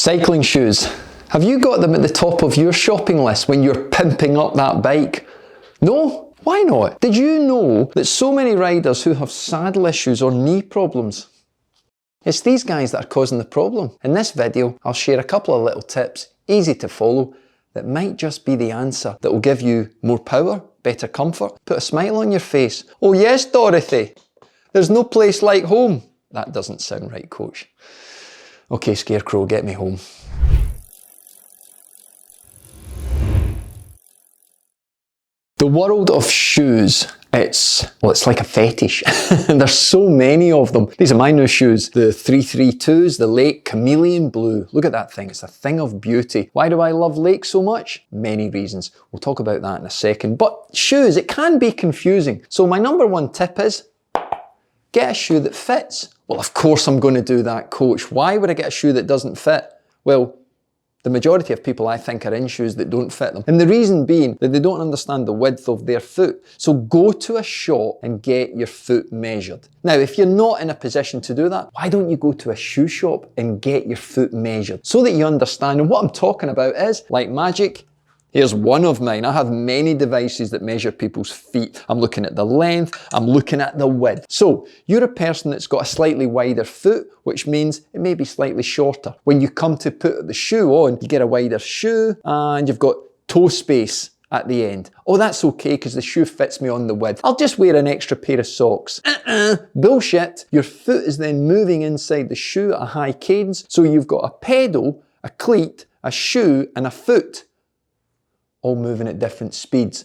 Cycling shoes. Have you got them at the top of your shopping list when you're pimping up that bike? No? Why not? Did you know that so many riders who have saddle issues or knee problems? It's these guys that are causing the problem. In this video, I'll share a couple of little tips, easy to follow, that might just be the answer that will give you more power, better comfort, put a smile on your face. Oh yes, Dorothy, there's no place like home. That doesn't sound right, coach. Okay, Scarecrow, get me home. The world of shoes, it's like a fetish. There's so many of them. These are my new shoes, the 332s, the Lake Chameleon Blue. Look at that thing, it's a thing of beauty. Why do I love Lake so much? Many reasons. We'll talk about that in a second. But shoes, it can be confusing. So my number one tip is, get a shoe that fits. Well, of course I'm going to do that, coach. Why would I get a shoe that doesn't fit? Well, the majority of people I think are in shoes that don't fit them. And the reason being that they don't understand the width of their foot. So go to a shop and get your foot measured. Now, if you're not in a position to do that, why don't you go to a shoe shop and get your foot measured so that you understand? And what I'm talking about is, like magic, here's one of mine. I have many devices that measure people's feet. I'm looking at the length, I'm looking at the width. So you're a person that's got a slightly wider foot, which means it may be slightly shorter. When you come to put the shoe on, you get a wider shoe and you've got toe space at the end. Oh, that's okay because the shoe fits me on the width. I'll just wear an extra pair of socks. Bullshit. Your foot is then moving inside the shoe at a high cadence. So you've got a pedal, a cleat, a shoe and a foot, all moving at different speeds.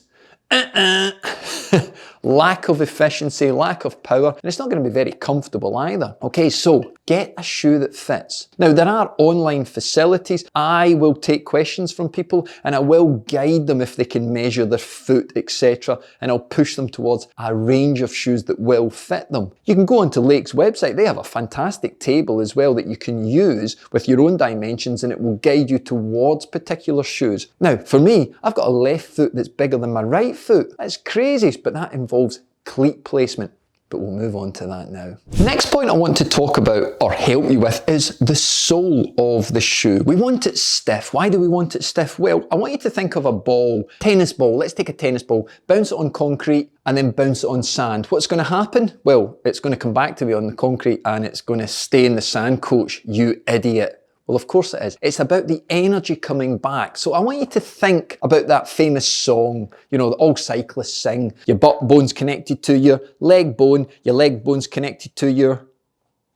Lack of efficiency, lack of power, and it's not going to be very comfortable either. Okay, so get a shoe that fits. Now, there are online facilities. I will take questions from people and I will guide them if they can measure their foot, etc. And I'll push them towards a range of shoes that will fit them. You can go onto Lake's website. They have a fantastic table as well that you can use with your own dimensions and it will guide you towards particular shoes. Now, for me, I've got a left foot that's bigger than my right foot. That's crazy, but that involves cleat placement. But we'll move on to that now. The next point I want to talk about or help you with is the sole of the shoe. We want it stiff. Why do we want it stiff? Well, I want you to think of a ball, tennis ball. Let's take a tennis ball, bounce it on concrete and then bounce it on sand. What's going to happen? Well, it's going to come back to me on the concrete and it's going to stay in the sand, coach, you idiot. Well, of course it is. It's about the energy coming back. So I want you to think about that famous song, you know, that all cyclists sing. Your butt bone's connected to your leg bone's connected to your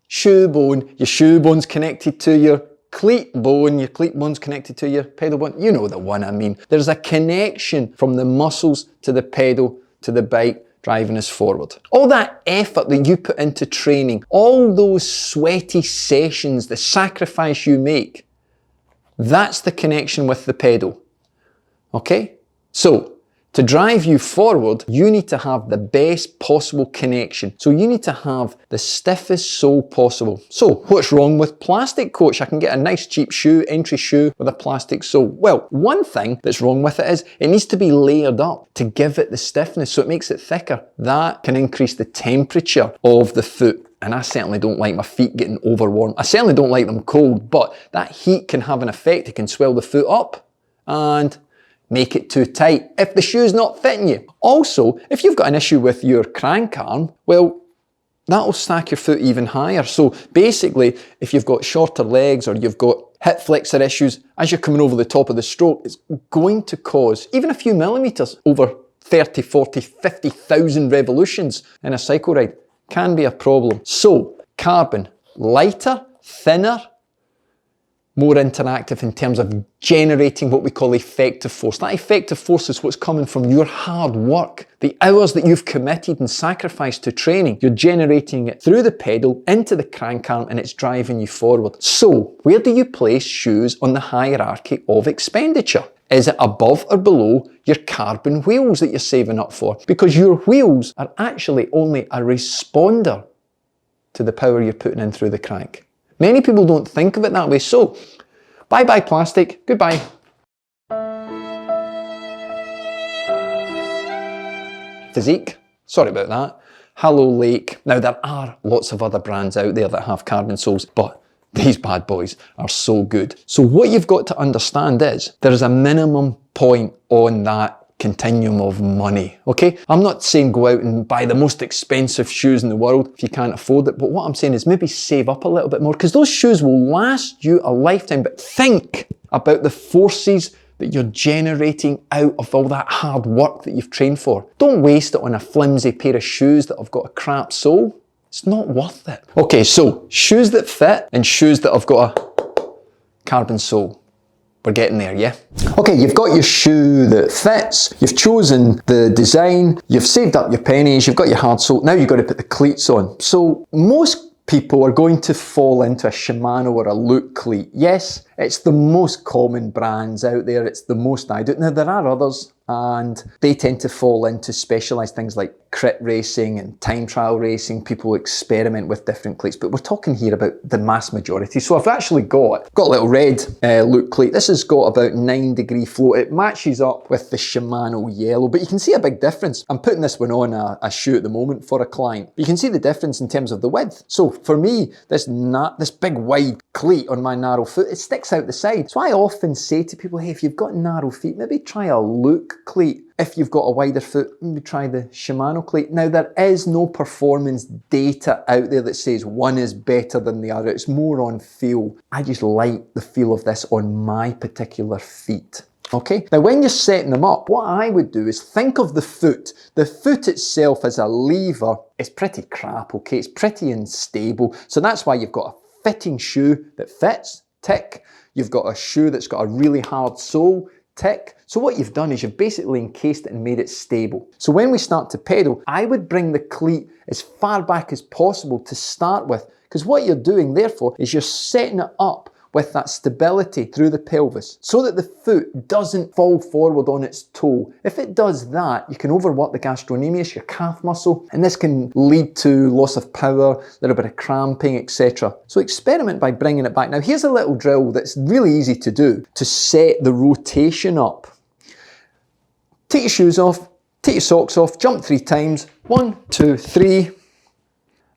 shoe bone's connected to your cleat bone's connected to your pedal bone. You know the one I mean. There's a connection from the muscles to the pedal to the bike, driving us forward. All that effort that you put into training, all those sweaty sessions, the sacrifice you make, that's the connection with the pedal. Okay? So, to drive you forward, you need to have the best possible connection. So you need to have the stiffest sole possible. So what's wrong with plastic, coach? I can get a nice cheap shoe, entry shoe with a plastic sole. Well, one thing that's wrong with it is it needs to be layered up to give it the stiffness so it makes it thicker. That can increase the temperature of the foot. And I certainly don't like my feet getting overwarm. I certainly don't like them cold, but that heat can have an effect. It can swell the foot up and make it too tight if the shoe's not fitting you. Also, if you've got an issue with your crank arm, well, that'll stack your foot even higher. So basically, if you've got shorter legs or you've got hip flexor issues, as you're coming over the top of the stroke, it's going to cause even a few millimeters over 30, 40, 50,000 revolutions in a cycle ride can be a problem. So carbon, lighter, thinner, more interactive in terms of generating what we call effective force. That effective force is what's coming from your hard work, the hours that you've committed and sacrificed to training. You're generating it through the pedal into the crank arm and it's driving you forward. So, where do you place shoes on the hierarchy of expenditure? Is it above or below your carbon wheels that you're saving up for? Because your wheels are actually only a responder to the power you're putting in through the crank. Many people don't think of it that way. So, bye-bye plastic, goodbye. Physique, sorry about that. Hello Lake. Now there are lots of other brands out there that have carbon soles, but These bad boys are so good. So what you've got to understand is there is a minimum point on that continuum of money, okay? I'm not saying go out and buy the most expensive shoes in the world if you can't afford it, but what I'm saying is maybe save up a little bit more, because those shoes will last you a lifetime. But think about the forces that you're generating out of all that hard work that you've trained for. Don't waste it on a flimsy pair of shoes that have got a crap sole. It's not worth it. Okay, so shoes that fit and shoes that have got a carbon sole. We're getting there, yeah? Okay, you've got your shoe that fits, you've chosen the design, you've saved up your pennies, you've got your hard sole, now you've got to put the cleats on. So most people are going to fall into a Shimano or a Look cleat. Yes, it's the most common brands out there, it's the most I do. Now there are others, and they tend to fall into specialised things like crit racing and time trial racing. People experiment with different cleats, but we're talking here about the mass majority. So I've actually got a little red Look cleat. This has got about 9-degree float. It matches up with the Shimano yellow, but you can see a big difference. I'm putting this one on a shoe at the moment for a client. You can see the difference in terms of the width. So for me, this big wide cleat on my narrow foot, it sticks out the side. So I often say to people, hey, if you've got narrow feet, maybe try a Look cleat. If you've got a wider foot, maybe try the Shimano cleat. Now, there is no performance data out there that says one is better than the other. It's more on feel. I just like the feel of this on my particular feet. Okay, now when you're setting them up, what I would do is think of the foot. The foot itself as a lever is pretty crap, okay? It's pretty unstable. So that's why you've got a fitting shoe that fits, tick. You've got a shoe that's got a really hard sole, tick. So what you've done is you've basically encased it and made it stable. So when we start to pedal, I would bring the cleat as far back as possible to start with, because what you're doing therefore is you're setting it up with that stability through the pelvis so that the foot doesn't fall forward on its toe. If it does that, you can overwork the gastrocnemius, your calf muscle, and this can lead to loss of power, a little bit of cramping, etc. So experiment by bringing it back. Now here's a little drill that's really easy to do to set the rotation up. Take your shoes off, take your socks off, jump 3 times, 1, 2, 3,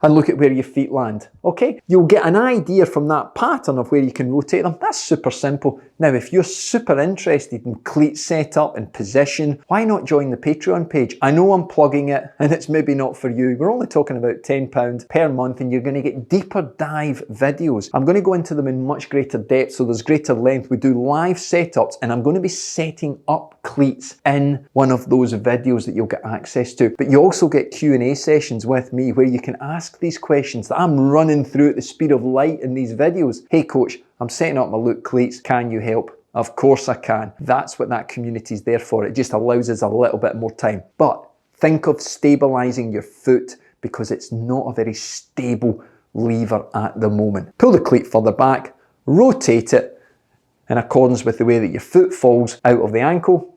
and look at where your feet land, okay? You'll get an idea from that pattern of where you can rotate them. That's super simple. Now, if you're super interested in cleat setup and position, why not join the Patreon page? I know I'm plugging it, and it's maybe not for you. We're only talking about £10 per month, and you're gonna get deeper dive videos. I'm gonna go into them in much greater depth, so there's greater length. We do live setups, and I'm gonna be setting up cleats in one of those videos that you'll get access to. But you also get Q&A sessions with me where you can ask these questions that I'm running through at the speed of light in these videos. Hey coach, I'm setting up my Look cleats, can you help? Of course I can. That's what that community is there for. It just allows us a little bit more time. But think of stabilizing your foot because it's not a very stable lever at the moment. Pull the cleat further back, rotate it in accordance with the way that your foot falls out of the ankle,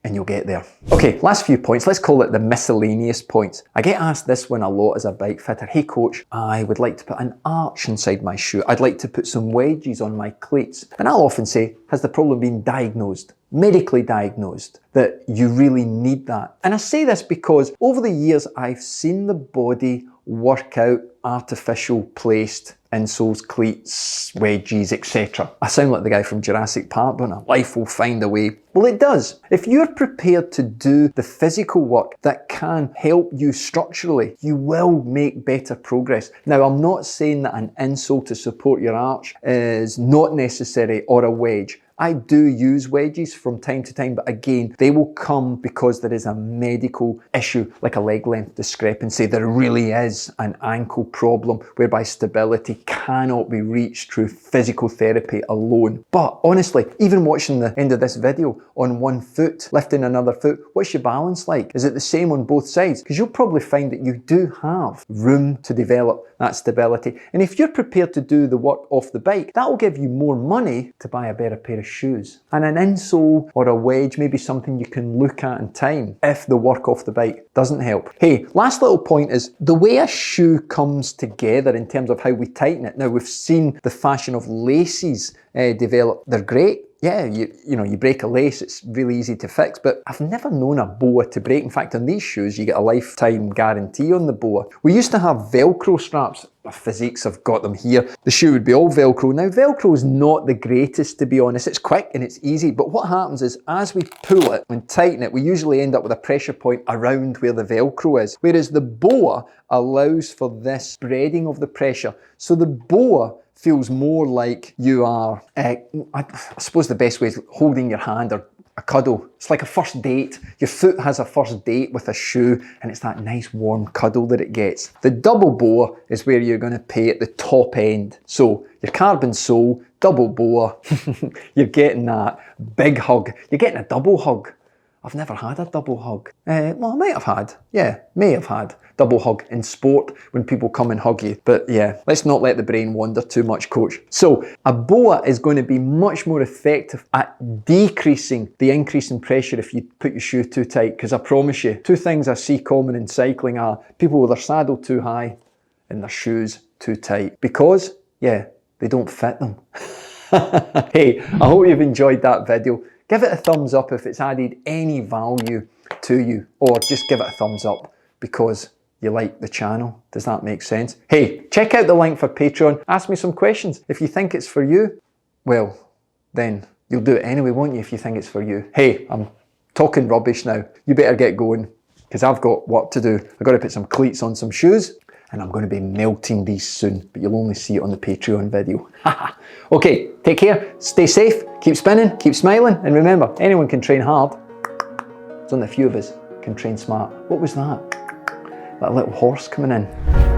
and you'll get there. Okay, last few points. Let's call it the miscellaneous points. I get asked this one a lot as a bike fitter. Hey coach, I would like to put an arch inside my shoe. I'd like to put some wedges on my cleats. And I'll often say, has the problem been diagnosed? Medically diagnosed, that you really need that. And I say this because over the years, I've seen the body work out artificial placed insoles, cleats, wedges, etc. I sound like the guy from Jurassic Park, don't I? Life will find a way. Well, it does. If you're prepared to do the physical work that can help you structurally, you will make better progress. Now, I'm not saying that an insole to support your arch is not necessary or a wedge. I do use wedges from time to time, but again, they will come because there is a medical issue, like a leg length discrepancy. There really is an ankle problem whereby stability cannot be reached through physical therapy alone. But honestly, even watching the end of this video on one foot, lifting another foot, what's your balance like? Is it the same on both sides? Because you'll probably find that you do have room to develop that stability. And if you're prepared to do the work off the bike, that will give you more money to buy a better pair of shoes. And an insole or a wedge may be something you can look at in time if the work off the bike doesn't help. Hey, last little point is the way a shoe comes together in terms of how we tighten it. Now, we've seen the fashion of laces develop. They're great. Yeah, you break a lace, it's really easy to fix, but I've never known a boa to break. In fact, on these shoes, you get a lifetime guarantee on the boa. We used to have Velcro straps. my physiques, I've got them here. The shoe would be all Velcro. Now, Velcro is not the greatest, to be honest. It's quick and it's easy, but what happens is as we pull it and tighten it, we usually end up with a pressure point around where the Velcro is. Whereas the BOA allows for this spreading of the pressure. So the BOA feels more like you are, I suppose the best way is holding your hand or a cuddle. It's like a first date. Your foot has a first date with a shoe and it's that nice warm cuddle that it gets. The double BOA is where you're going to pay at the top end. So your carbon sole, double BOA, you're getting that big hug. You're getting a double hug. I've never had a double hug. Well, I might have had. Yeah, may have had double hug in sport when people come and hug you. But yeah, let's not let the brain wander too much, coach. So a BOA is going to be much more effective at decreasing the increase in pressure if you put your shoe too tight. Because I promise you, two things I see common in cycling are people with their saddle too high and their shoes too tight. Because, yeah, they don't fit them. Hey, I hope you've enjoyed that video. Give it a thumbs up if it's added any value to you, or just give it a thumbs up because you like the channel. Does that make sense? Hey, check out the link for Patreon. Ask me some questions. If you think it's for you, well, then you'll do it anyway, won't you, if you think it's for you? Hey, I'm talking rubbish now. You better get going because I've got work to do. I've got to put some cleats on some shoes and I'm going to be melting these soon, but you'll only see it on the Patreon video. Okay, take care, stay safe, keep spinning, keep smiling, and remember, anyone can train hard. There's only a few of us can train smart. What was that? That little horse coming in.